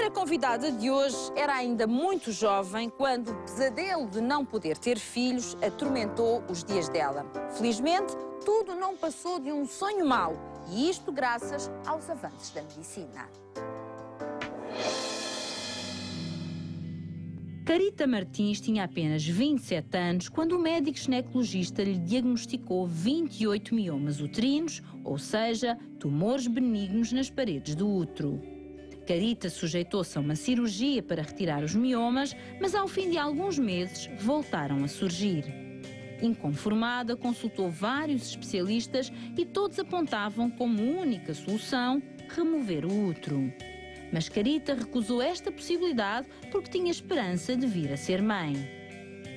primeira convidada de hoje era ainda muito jovem quando o pesadelo de não poder ter filhos atormentou os dias dela. Felizmente, tudo não passou de um sonho mau, e isto graças aos avanços da medicina. Carita Martins tinha apenas 27 anos quando o médico ginecologista lhe diagnosticou 28 miomas uterinos, ou seja, tumores benignos nas paredes do útero. Carita sujeitou-se a uma cirurgia para retirar os miomas, mas ao fim de alguns meses voltaram a surgir. Inconformada, consultou vários especialistas e todos apontavam como única solução remover o útero. Mas Carita recusou esta possibilidade porque tinha esperança de vir a ser mãe.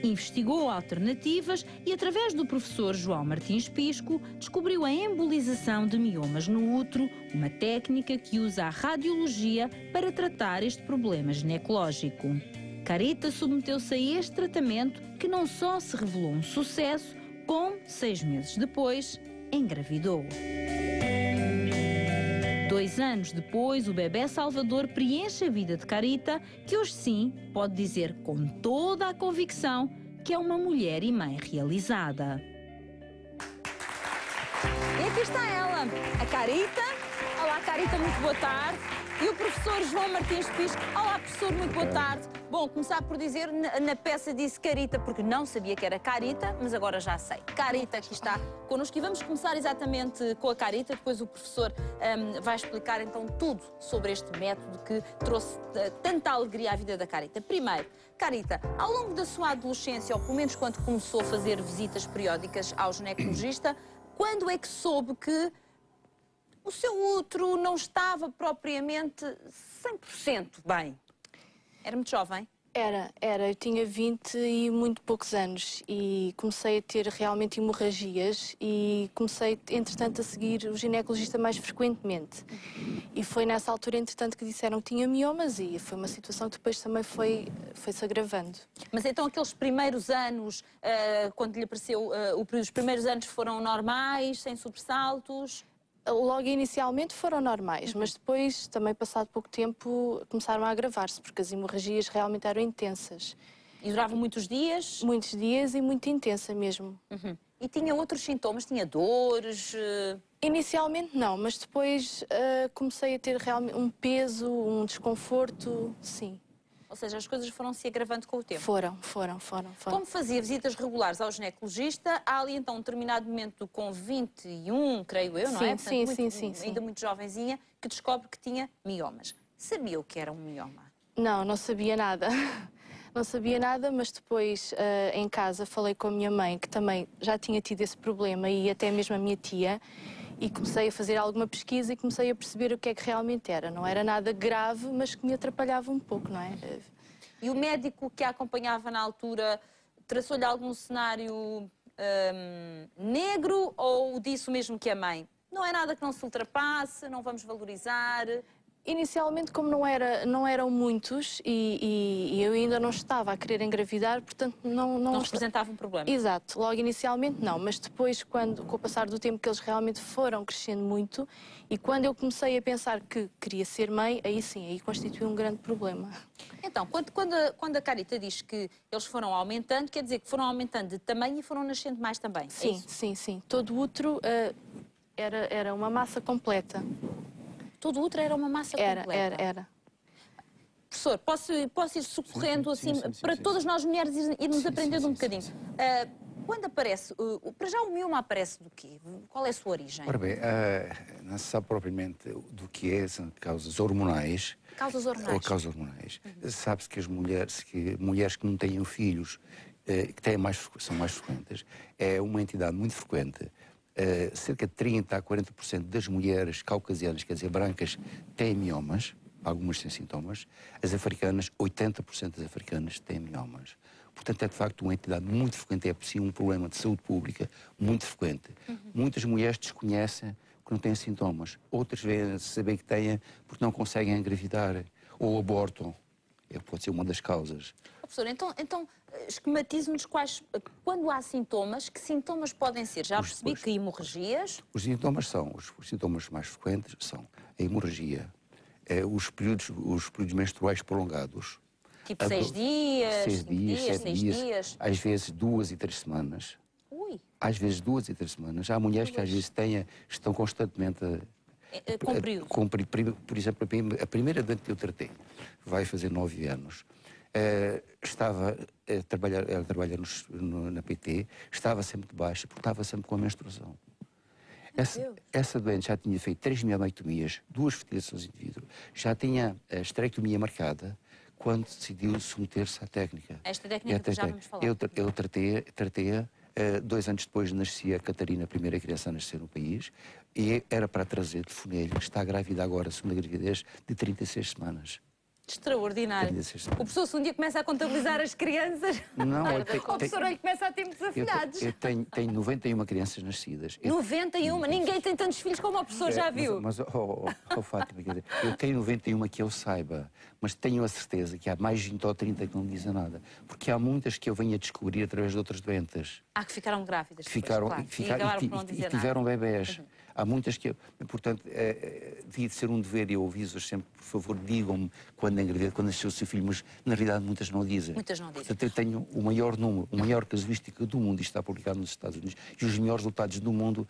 Investigou alternativas e, através do professor João Martins Pisco, descobriu a embolização de miomas no útero, uma técnica que usa a radiologia para tratar este problema ginecológico. Carita submeteu-se a este tratamento, que não só se revelou um sucesso, como, 6 meses depois, engravidou. 2 anos depois, o bebé Salvador preenche a vida de Carita, que hoje sim pode dizer com toda a convicção que é uma mulher e mãe realizada. E aqui está ela, a Carita. Olá, Carita, muito boa tarde. E o professor João Martins Pisco. Olá, professor, muito boa tarde. Bom, começar por dizer, na peça disse Carita, porque não sabia que era Carita, mas agora já sei. Carita aqui está connosco e vamos começar exatamente com a Carita, depois o professor vai explicar então tudo sobre este método que trouxe tanta alegria à vida da Carita. Primeiro, Carita, ao longo da sua adolescência, ou pelo menos quando começou a fazer visitas periódicas ao ginecologista, quando é que soube que o seu útero não estava propriamente 100% bem? Era muito jovem? Era. Eu tinha 20 e muito poucos anos e comecei a ter realmente hemorragias e comecei, entretanto, a seguir o ginecologista mais frequentemente. E foi nessa altura, entretanto, que disseram que tinha miomas e foi uma situação que depois também foi-se agravando. Mas então aqueles primeiros anos, quando lhe apareceu, os primeiros anos foram normais, sem sobressaltos? Logo inicialmente foram normais, mas depois, também passado pouco tempo, começaram a agravar-se, porque as hemorragias realmente eram intensas. E duravam muitos dias? Muitos dias e muito intensa mesmo. E tinha outros sintomas? Tinha dores? Inicialmente não, mas depois comecei a ter realmente um peso, um desconforto, sim. Ou seja, as coisas foram se agravando com o tempo? Foram. Como fazia visitas regulares ao ginecologista, há ali então um determinado momento com 21, creio eu, não é? Portanto, sim. Ainda muito jovenzinha, que descobre que tinha miomas. Sabia o que era um mioma? Não sabia nada. Não sabia nada, mas depois em casa falei com a minha mãe, que também já tinha tido esse problema, e até mesmo a minha tia, e comecei a fazer alguma pesquisa e comecei a perceber o que é que realmente era. Não era nada grave, mas que me atrapalhava um pouco, não é? E o médico que a acompanhava na altura traçou-lhe algum cenário negro, ou disse o mesmo que a mãe? Não é nada que não se ultrapasse, não vamos valorizar? Inicialmente, como não eram muitos e eu ainda não estava a querer engravidar, portanto não representava um problema. Exato, logo inicialmente não, mas depois, com o passar do tempo, que eles realmente foram crescendo muito, e quando eu comecei a pensar que queria ser mãe, aí sim, aí constituiu um grande problema. Então, quando a Carita diz que eles foram aumentando, quer dizer que foram aumentando de tamanho e foram nascendo mais também? Sim. Todo o útero era uma massa completa. Todo o útero era uma massa completa? Era. Professor, posso ir socorrendo para todas nós mulheres irmos aprendendo um bocadinho. Quando aparece, para já o mioma aparece do quê? Qual é a sua origem? Ora bem, não se sabe propriamente do que é, são causas hormonais. Causas hormonais? Ou causas hormonais. Sabe-se que as mulheres que não tenham filhos, que são mais frequentes, é uma entidade muito frequente. Cerca de 30% a 40% das mulheres caucasianas, quer dizer, brancas, têm miomas, algumas têm sintomas. As africanas, 80% das africanas têm miomas. Portanto, é de facto uma entidade muito frequente, é sim um problema de saúde pública muito frequente. Muitas mulheres desconhecem que não têm sintomas, outras vêm saber que têm porque não conseguem engravidar ou abortam. Pode ser uma das causas. Professor, então esquematize-nos quando há sintomas, que sintomas podem ser? Já percebi que hemorragias... Os sintomas mais frequentes são a hemorragia, os períodos menstruais prolongados. Tipo 6 dias, 6 dias, 7 dias. Às vezes 2 e 3 semanas. Ui. Às vezes 2 e 3 semanas. Há mulheres que às vezes estão constantemente Com período. Por exemplo, a primeira doente que eu tratei, vai fazer 9 anos, ela trabalha na PT, estava sempre de baixa, porque estava sempre com a menstruação. Essa doente já tinha feito 3 mioectomias, 2 fertilizações in vitro, já tinha a esterectomia marcada quando decidiu submeter-se à técnica. Esta técnica que já vamos falar. Eu tratei-a. 2 anos depois nascia a Catarina, a primeira criança a nascer no país, e era para trazer de Fonelho, que está grávida agora, a segunda gravidez, de 36 semanas. Extraordinário. 36 O semanas. professor, se um dia começa a contabilizar as crianças, Não, o professor olha, começa a ter muitos afilhados. Eu tenho 91 crianças nascidas. 91, ninguém tem tantos filhos como o professor já viu. Mas Fátima, quer dizer, eu tenho 91 que eu saiba, mas tenho a certeza que há mais 20 ou 30 que não me dizem nada. Porque há muitas que eu venho a descobrir através de outras doentes. Que ficaram grávidas. Que Depois, tiveram bebés. Há muitas que... Portanto, devia de ser um dever, e eu aviso-as sempre, por favor, digam-me quando engravidar, quando nasceu o seu filho, mas na realidade muitas não dizem. Muitas não dizem. Portanto, eu tenho o maior número, a maior casuística do mundo, isto está publicado nos Estados Unidos, e os melhores resultados do mundo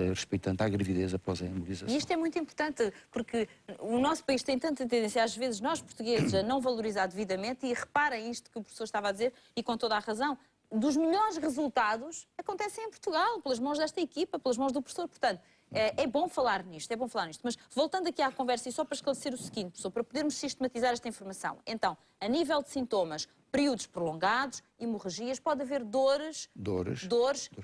respeitando à gravidez após a embolização. E isto é muito importante, porque o nosso país tem tanta tendência, às vezes, nós portugueses, a não valorizar devidamente, e reparem isto que o professor estava a dizer, e com toda a razão, dos melhores resultados acontecem em Portugal, pelas mãos desta equipa, pelas mãos do professor. Portanto, é bom falar nisto, Mas voltando aqui à conversa, e só para esclarecer o seguinte, professor, para podermos sistematizar esta informação. Então, a nível de sintomas, períodos prolongados, hemorragias, pode haver dores,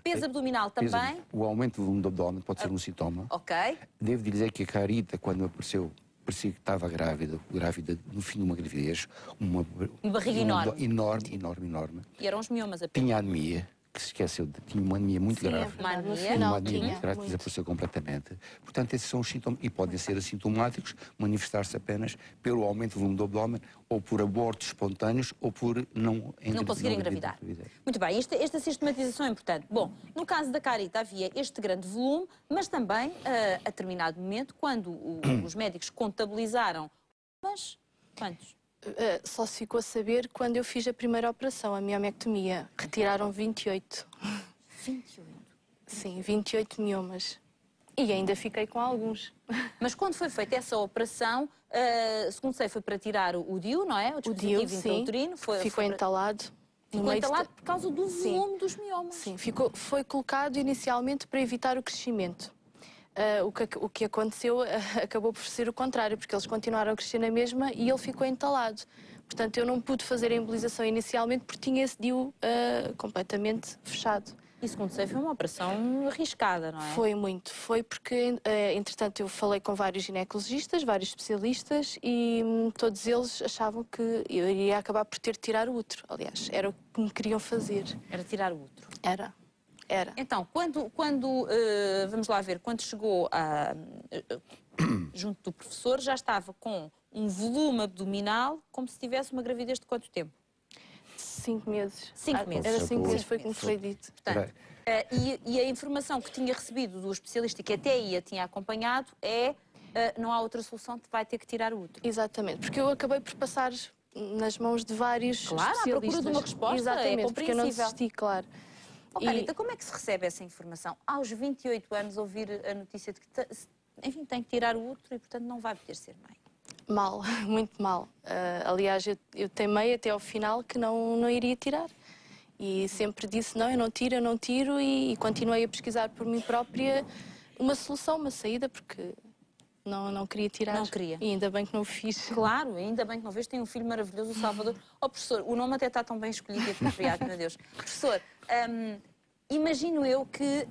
peso abdominal também. O aumento do volume do abdômen pode ser um sintoma. Ok. Devo dizer que a Carita, quando apareceu, parecia que estava grávida no fim de uma gravidez, uma barriga enorme. E eram os miomas apenas. Tinha anemia, que se esqueceu, tinha uma anemia muito grave. Uma anemia muito grave, que desapareceu completamente. Portanto, esses são os sintomas, e podem ser assintomáticos, manifestar-se apenas pelo aumento do volume do abdômen, ou por abortos espontâneos, ou por não conseguir engravidar. Muito bem, esta sistematização é importante. Bom, no caso da Carita havia este grande volume, mas também, a determinado momento, quando os médicos contabilizaram, mas quantos? Só se ficou a saber quando eu fiz a primeira operação, a miomectomia. Retiraram 28. 28? Sim, 28 miomas. E ainda fiquei com alguns. Mas quando foi feita essa operação, segundo sei, foi para tirar o DIU, não é? O dispositivo intrauterino. Ficou entalado. Ficou entalado por causa do volume dos miomas. Sim, foi colocado inicialmente para evitar o crescimento. O que aconteceu acabou por ser o contrário, porque eles continuaram a crescer na mesma e ele ficou entalado. Portanto, eu não pude fazer a embolização inicialmente porque tinha esse DIU completamente fechado. E segundo sei, foi uma operação arriscada, não é? Foi muito. Foi porque, entretanto, eu falei com vários ginecologistas, vários especialistas, e todos eles achavam que eu iria acabar por ter de tirar o útero. Aliás, era o que me queriam fazer. Era tirar o útero? Era. Então, quando vamos lá ver, quando chegou junto do professor, já estava com um volume abdominal como se tivesse uma gravidez de quanto tempo? 5 meses. 5 meses. Era 5 meses, foi como foi dito. Portanto, e a informação que tinha recebido do especialista, que até aí a tinha acompanhado, não há outra solução, vai ter que tirar o útero. Exatamente, porque eu acabei por passar nas mãos de vários especialistas. Claro, à procura de uma resposta, exatamente, porque eu não desisti, claro. Carita, como é que se recebe essa informação? Aos 28 anos, ouvir a notícia de que, enfim, tem que tirar o útero e, portanto, não vai poder ser mãe. Mal, muito mal. Aliás, eu teimei até ao final que não iria tirar. E sempre disse, não, eu não tiro, e continuei a pesquisar por mim própria uma solução, uma saída, porque não queria tirar. Não queria. E ainda bem que não o fiz. Claro, ainda bem que não vês, tem um filho maravilhoso, o Salvador. Professor, o nome até está tão bem escolhido e apropriado, meu Deus. Professor, imagino eu que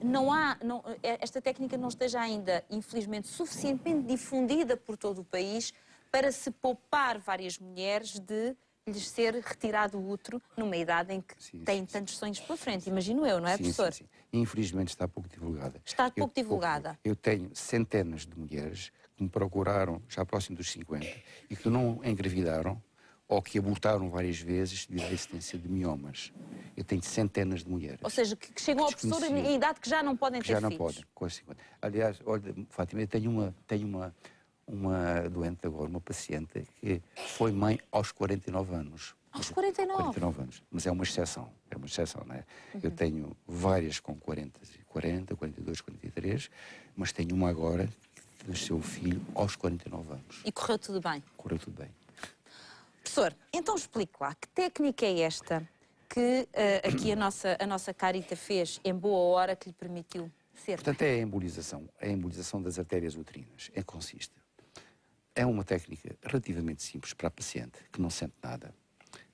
esta técnica não esteja ainda, infelizmente, suficientemente difundida por todo o país para se poupar várias mulheres de lhes ser retirado o útero numa idade em que têm tantos sonhos pela frente. Imagino eu, não é, professor? Sim. Infelizmente está pouco divulgada. Está pouco divulgada. Eu tenho centenas de mulheres que me procuraram, já próximo dos 50, e que não engravidaram ou que abortaram várias vezes devido à existência de miomas. Eu tenho centenas de mulheres. Ou seja, que chegam ao professor em idade que já não podem ter filhos. Já não podem, com 50. Aliás, olha, Fátima, eu tenho uma doente agora, uma paciente, que foi mãe aos 49 anos. Aos 49? 49 anos. Mas é uma exceção, não é? Eu tenho várias com 40, 42, 43, mas tenho uma agora que nasceu o filho aos 49 anos. E correu tudo bem? Correu tudo bem. Professor, então explique lá, que técnica é esta que aqui a nossa Carita fez em boa hora que lhe permitiu ser? Portanto, é a embolização das artérias uterinas. Consiste. É uma técnica relativamente simples para a paciente, que não sente nada.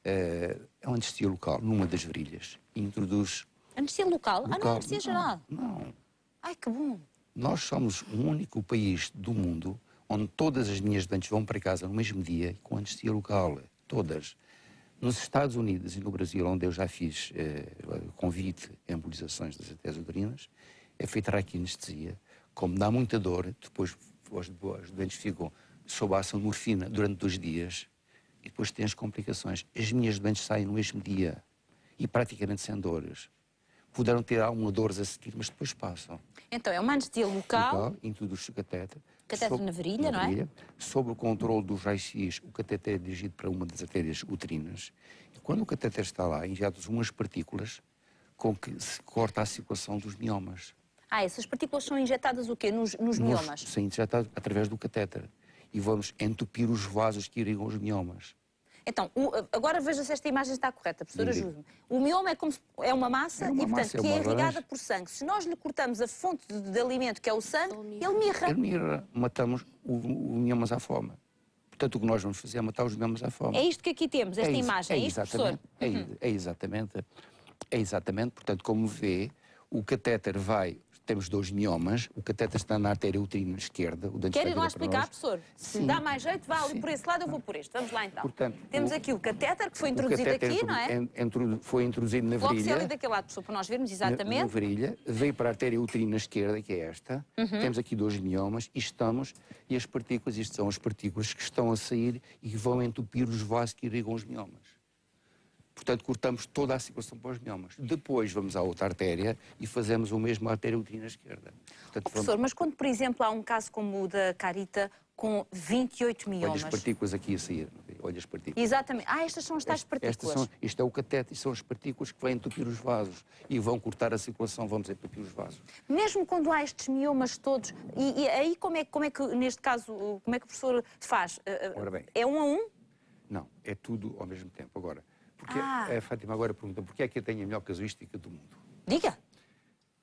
É uma anestesia local, numa das virilhas, e introduz... Anestesia local? Ah, não, anestesia geral? Não. Ai, que bom. Nós somos o único país do mundo onde todas as minhas doentes vão para casa no mesmo dia com anestesia local. Todas. Nos Estados Unidos e no Brasil, onde eu já fiz convite a embolizações das artérias uterinas, é feita raquianestesia. Como dá muita dor, depois os doentes ficam sob a ação de morfina durante 2 dias e depois têm as complicações. As minhas doentes saem no mesmo dia e praticamente sem dores. Puderam ter alguma dores a seguir, mas depois passam. Então, é uma anestesia local. Introduz o catéter. Catéter na virilha, não é? Sob o controle dos raios-x, o catéter é dirigido para uma das artérias uterinas. E quando o catéter está lá, injetam-se umas partículas com que se corta a circulação dos miomas. Ah, essas partículas são injetadas o quê? Nos miomas? São injetadas através do catéter. E vamos entupir os vasos que irrigam os miomas. Então, agora veja se esta imagem está correta, professor, ajude-me. O mioma é uma massa e, portanto, que é irrigada por sangue. Se nós lhe cortamos a fonte de alimento, que é o sangue, ele mirra. Ele mirra. Matamos os miomas à fome. Portanto, o que nós vamos fazer é matar os miomas à fome. É isto que aqui temos, esta imagem, é isto, professor? É exatamente. Portanto, como vê, o catéter vai... Temos 2 miomas, o catéter está na artéria uterina esquerda. Quer ir lá explicar, professor? Se dá mais jeito, vá ali por esse lado, eu vou por este. Vamos lá então. Portanto, temos aqui o catéter que foi introduzido aqui, não é? Foi introduzido na Logo virilha. Logo ali daquele lado, professor, para nós vermos exatamente. Na virilha, veio para a artéria uterina esquerda, que é esta. Temos aqui 2 miomas e as partículas, isto são as partículas que estão a sair e vão entupir os vasos que irrigam os miomas. Portanto, cortamos toda a circulação para os miomas. Depois vamos à outra artéria e fazemos o mesmo à artéria uterina esquerda. Portanto, professor, mas quando, por exemplo, há um caso como o da Carita com 28 miomas... Olha as partículas aqui a sair. Olha as partículas. Exatamente. Ah, estas são as tais partículas. Isto é o catéter, são as partículas que vão entupir os vasos e vão cortar a circulação, vamos entupir os vasos. Mesmo quando há estes miomas todos, e aí como é que, neste caso, como é que o professor faz? Ora bem, é 1 a 1? Não, é tudo ao mesmo tempo. Agora, porque a Fátima agora pergunta porquê é que eu tenho a melhor casuística do mundo. Diga.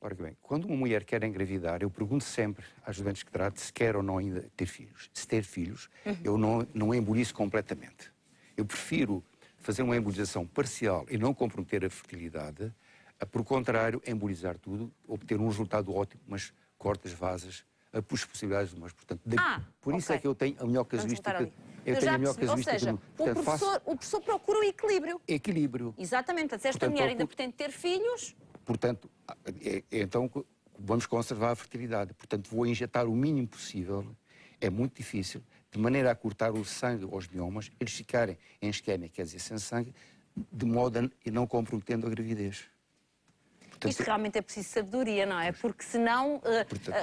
Ora bem, quando uma mulher quer engravidar, eu pergunto sempre às doentes que trato se quer ou não ainda ter filhos. Se ter filhos, eu não embolizo completamente. Eu prefiro fazer uma embolização parcial e não comprometer a fertilidade, por contrário, embolizar tudo, obter um resultado ótimo, mas corta as vasas, as possibilidades de mais. Portanto, por isso é que eu tenho a melhor casuística. Eu tenho a melhor casuística. Ou seja, o professor procura o equilíbrio. Equilíbrio. Exatamente. Se esta mulher ainda pretende ter filhos... Portanto, então vamos conservar a fertilidade. Portanto, vou injetar o mínimo possível. É muito difícil, de maneira a cortar o sangue aos miomas, eles ficarem em isquémia, quer dizer, sem sangue, de modo a não comprometendo a gravidez. Portanto, isto realmente é preciso sabedoria, não é? Porque senão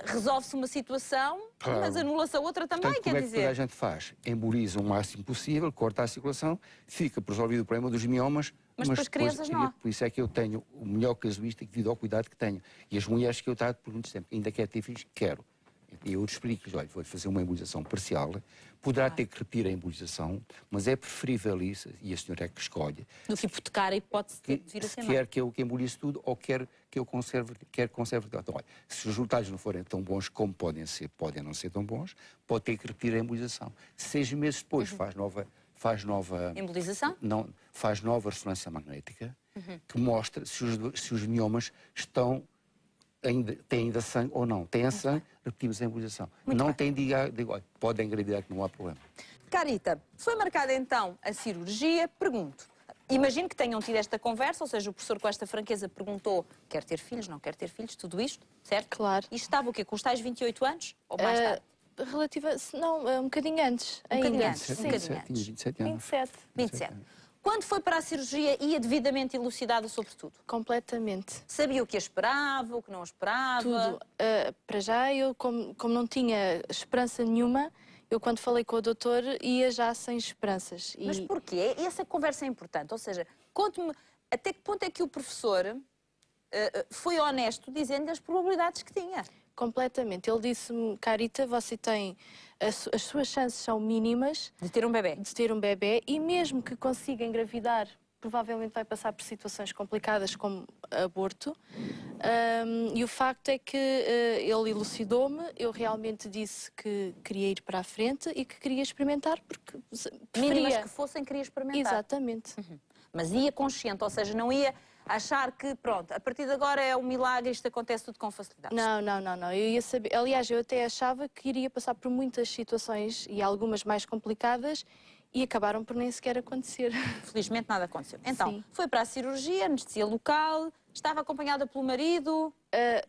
resolve-se uma situação, mas anula-se a outra também, portanto, quer dizer... Como é que toda a gente faz? Emboliza o máximo possível, corta a circulação, fica resolvido o problema dos miomas, mas depois crianças não há. Por isso é que eu tenho o melhor casuístico devido ao cuidado que tenho. E as mulheres que eu trato perguntam sempre, ainda quer ter filhos? Quero. E eu explico-lhes, olha, vou fazer uma embolização parcial, poderá ter que repetir a embolização, mas é preferível isso, e a senhora é que escolhe. Do que hipotecar a hipótese de vir a ser mãe. Quer que eu embolize tudo ou quer que eu conserve. Então, olha, se os resultados não forem tão bons como podem não ser tão bons, pode ter que repetir a embolização. 6 meses depois faz nova... Embolização? Não, faz nova ressonância magnética, que mostra se os miomas têm ainda sangue ou não. Têm sangue, repetimos a embolização. Não tem, digo, podem engravidar que não há problema. Carita, foi marcada então a cirurgia, pergunto. Imagino que tenham tido esta conversa, ou seja, o professor com esta franqueza perguntou quer ter filhos, não quer ter filhos, tudo isto, certo? Claro. E estava o quê? Com os tais 28 anos? Ou mais tarde? Não, um bocadinho antes. Um bocadinho antes. Tinha 27 anos. 27. Quando foi para a cirurgia, ia devidamente elucidada sobre tudo? Completamente. Sabia o que esperava, o que não esperava? Tudo. Para já, eu, como não tinha esperança nenhuma, Eu, quando falei com o doutor, ia já sem esperanças. Mas porquê? Essa conversa é importante. Ou seja, conte-me até que ponto é que o professor foi honesto dizendo-lhe as probabilidades que tinha. Completamente. Ele disse-me, Carita, você tem... As suas chances são mínimas... De ter um bebê. De ter um bebê, e mesmo que consiga engravidar, provavelmente vai passar por situações complicadas como aborto. E o facto é que ele elucidou-me, eu realmente disse que queria ir para a frente e que queria experimentar, porque Mínimas preferia. que fossem, queria experimentar. Exatamente. Mas ia consciente, ou seja, não ia achar que, pronto, a partir de agora é um milagre, isto acontece tudo com facilidade. Não. Eu ia saber. Aliás, eu até achava que iria passar por muitas situações e algumas mais complicadas e acabaram por nem sequer acontecer. Felizmente nada aconteceu. Então, Sim. foi para a cirurgia, anestesia local, estava acompanhada pela marido,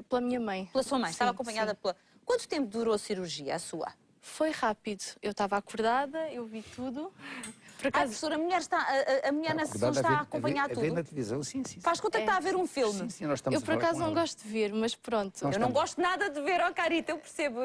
Pela minha mãe. pela sua mãe, Sim, estava acompanhada sim. pela... Quanto tempo durou a cirurgia, a sua? Foi rápido. Eu estava acordada, eu vi tudo. Por Ah, acaso, professora, a mulher na sessão Acordado está a ver acompanhar ver na tudo. televisão, sim. Faz conta que está a ver um filme. Sim, nós estamos eu a por falar acaso com não ela. gosto de ver, mas pronto. Nós Eu não estamos- gosto nada de ver, ó Carita, eu percebo.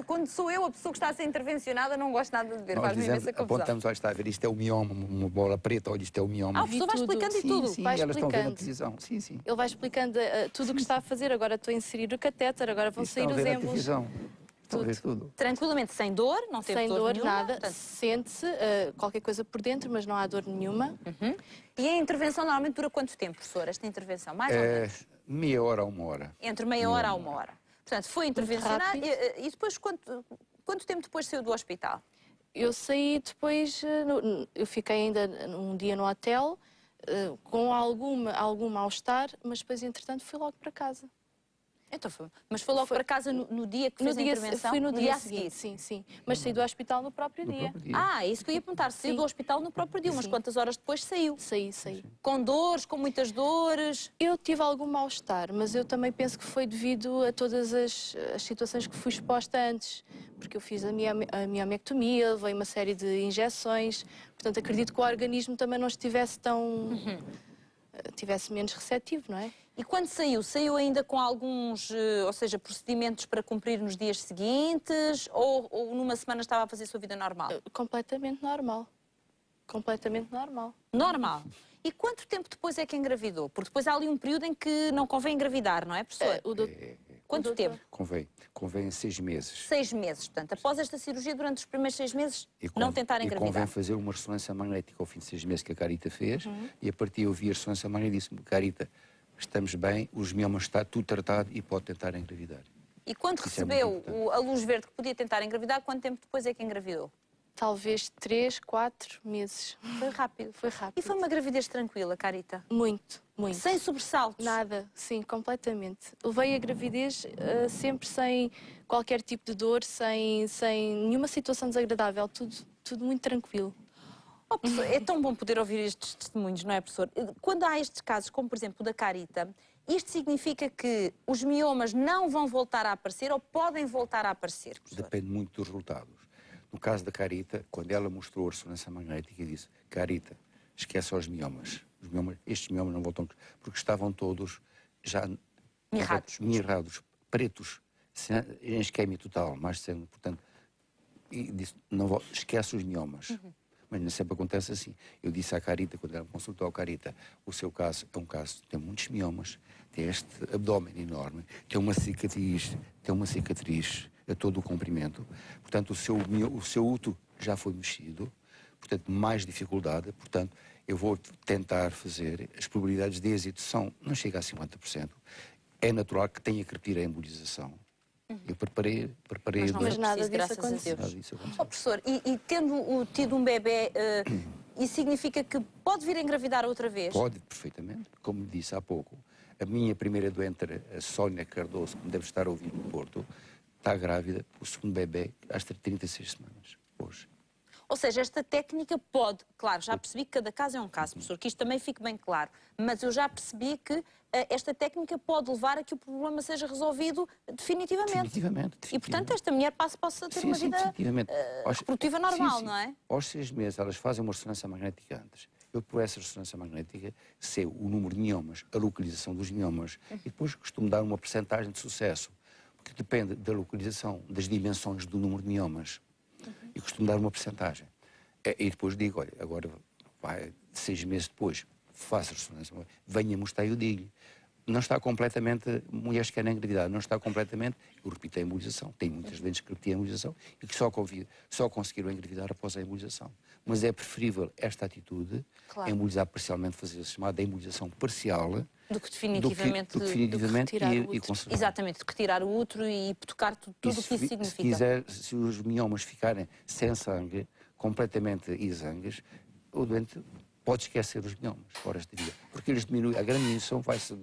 Quando sou eu a pessoa que está a ser intervencionada, não gosto nada de ver, Nós faz-me dizemos, imensa confusão. apontamos, olha, está a ver, isto é o mioma, uma bola preta, olha, isto é o mioma. Ah, o professor vai tudo. explicando e sim, tudo. sim, vai elas estão a ver na explicando. televisão. Sim. Ele vai explicando tudo o que está a fazer. Agora estou a inserir o catéter, agora vão sair Estão a os ver na êmbolos. televisão. Estão a ver tudo. Tranquilamente, sem dor, não teve Sem dor, nenhuma, nada. portanto. Sente-se qualquer coisa por dentro, mas não há dor nenhuma. E a intervenção normalmente dura quanto tempo, professor, esta intervenção? Mais ou menos? Meia hora a uma hora. Entre meia hora a uma hora. Portanto, foi intervencionar rápido. e depois quanto tempo depois saiu do hospital? Eu saí depois, eu fiquei ainda um dia no hotel, com algum mal-estar, mas depois, entretanto, fui logo para casa. Então mas foi logo para casa no dia que fez a intervenção? Fui no dia a seguinte, sim. Mas saí do hospital no próprio No dia. próprio dia. Ah, isso que eu ia perguntar. Saiu Sim. do hospital no próprio dia, umas Sim. quantas horas depois saiu? Saí. Com dores, com muitas dores? Eu tive algum mal-estar, mas eu também penso que foi devido a todas as situações que fui exposta antes. Porque eu fiz a miomectomia, levei uma série de injeções. Portanto, acredito que o organismo também não estivesse tão... tivesse menos receptivo, não é? E quando saiu ainda com alguns, ou seja, procedimentos para cumprir nos dias seguintes ou numa semana estava a fazer a sua vida normal? Completamente normal. Completamente normal. Normal. E quanto tempo depois é que engravidou? Porque depois há ali um período em que não convém engravidar, não é, professor? Quanto tempo? Convém 6 meses. 6 meses. Portanto, após esta cirurgia, durante os primeiros 6 meses, não tentar E engravidar. convém fazer uma ressonância magnética ao fim de 6 meses que a Carita fez. E a partir eu vi a ressonância magnética e disse-me, Carita, estamos bem, os miomas está tudo tratado e pode tentar engravidar. E quando Isso é muito recebeu importante. a luz verde que podia tentar engravidar, quanto tempo depois é que engravidou? Talvez 3, 4 meses. Foi rápido. Foi rápido. E foi uma gravidez tranquila, Carita? Muito. Sem sobressaltos? Nada, sim, completamente. Levei a gravidez sempre sem qualquer tipo de dor, sem nenhuma situação desagradável, tudo muito tranquilo. Oh, professor, é tão bom poder ouvir estes testemunhos, não é, professor? Quando há estes casos, como por exemplo o da Carita, isto significa que os miomas não vão voltar a aparecer ou podem voltar a aparecer, professor? Depende muito dos resultados. No caso da Carita, quando ela mostrou a ressonância magnética, disse, Carita, esquece os miomas. Estes miomas não voltam, porque estavam todos já mirrados, pretos, em isquemia total, mais sangue, portanto, e disse, esquece os miomas. Mas nem sempre acontece assim. Eu disse à Carita, quando ela me consultou à Carita, o seu caso é um caso, tem muitos miomas, tem este abdômen enorme, tem uma cicatriz a todo o comprimento, portanto o seu útero já foi mexido, portanto mais dificuldade, portanto eu vou tentar fazer, as probabilidades de êxito não chega a 50%, é natural que tenha que repetir a embolização. Eu preparei Mas nada disso graças aconteceu. a Deus. Nada disso aconteceu. Oh, professor, e tendo tido um bebê, isso significa que pode vir a engravidar outra vez? Pode, perfeitamente. Como disse há pouco, a minha primeira doente, a Sónia Cardoso, que me deve estar a ouvir no Porto, está grávida, o segundo bebê, às 36 semanas, hoje. Ou seja, esta técnica pode, claro, já percebi que cada caso é um caso, professor, que isto também fique bem claro, mas eu já percebi que esta técnica pode levar a que o problema seja resolvido definitivamente. Definitivamente. E, portanto, esta mulher possa ter uma vida reprodutiva normal, não é? Aos 6 meses elas fazem uma ressonância magnética antes. Eu, por essa ressonância magnética, sei o número de miomas, a localização dos miomas, e depois costumo dar uma percentagem de sucesso, porque depende da localização, das dimensões do número de miomas. E costumo dar uma percentagem. E depois digo, olha, agora, 6 meses depois, faça a ressonância, venha mostrar e eu digo-lhe. Não está completamente, mulheres que querem engravidar, não está completamente, eu repito a embolização, tem muitas doentes que repetem a embolização e que só conseguiram engravidar após a embolização. Mas é preferível esta atitude, claro, embolizar parcialmente, fazer a chamada embolização parcial, do que definitivamente, e conservar. Exatamente, de retirar o útero e tocar tudo o que isso significa. Se os miomas ficarem sem sangue, completamente exangues, o doente pode esquecer os miomas fora esta vida, porque eles diminuem, a grande diminuição vai-se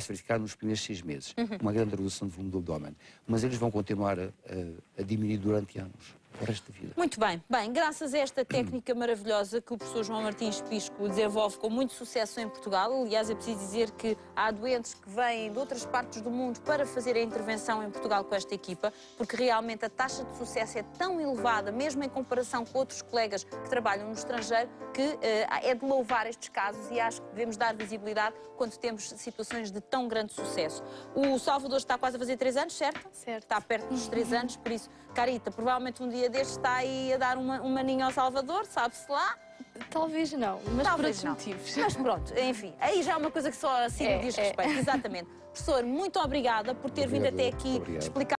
verificar nos primeiros 6 meses, uma grande redução do volume do abdômen, mas eles vão continuar a diminuir durante anos. O resto da vida. Muito bem. Bem, graças a esta técnica maravilhosa que o professor João Martins Pisco desenvolve com muito sucesso em Portugal, aliás, é preciso dizer que há doentes que vêm de outras partes do mundo para fazer a intervenção em Portugal com esta equipa, porque realmente a taxa de sucesso é tão elevada, mesmo em comparação com outros colegas que trabalham no estrangeiro, que é de louvar estes casos e acho que devemos dar visibilidade quando temos situações de tão grande sucesso. O Salvador está quase a fazer 3 anos, certo? Certo. Está perto dos 3 anos, por isso, Carita, provavelmente um dia deste está aí a dar um maninho ao Salvador, sabe-se lá? Talvez não, mas Talvez por outros motivos. Mas pronto, enfim, aí já é uma coisa que só assim diz respeito. Exatamente. Professor, muito obrigada por ter vindo até aqui explicar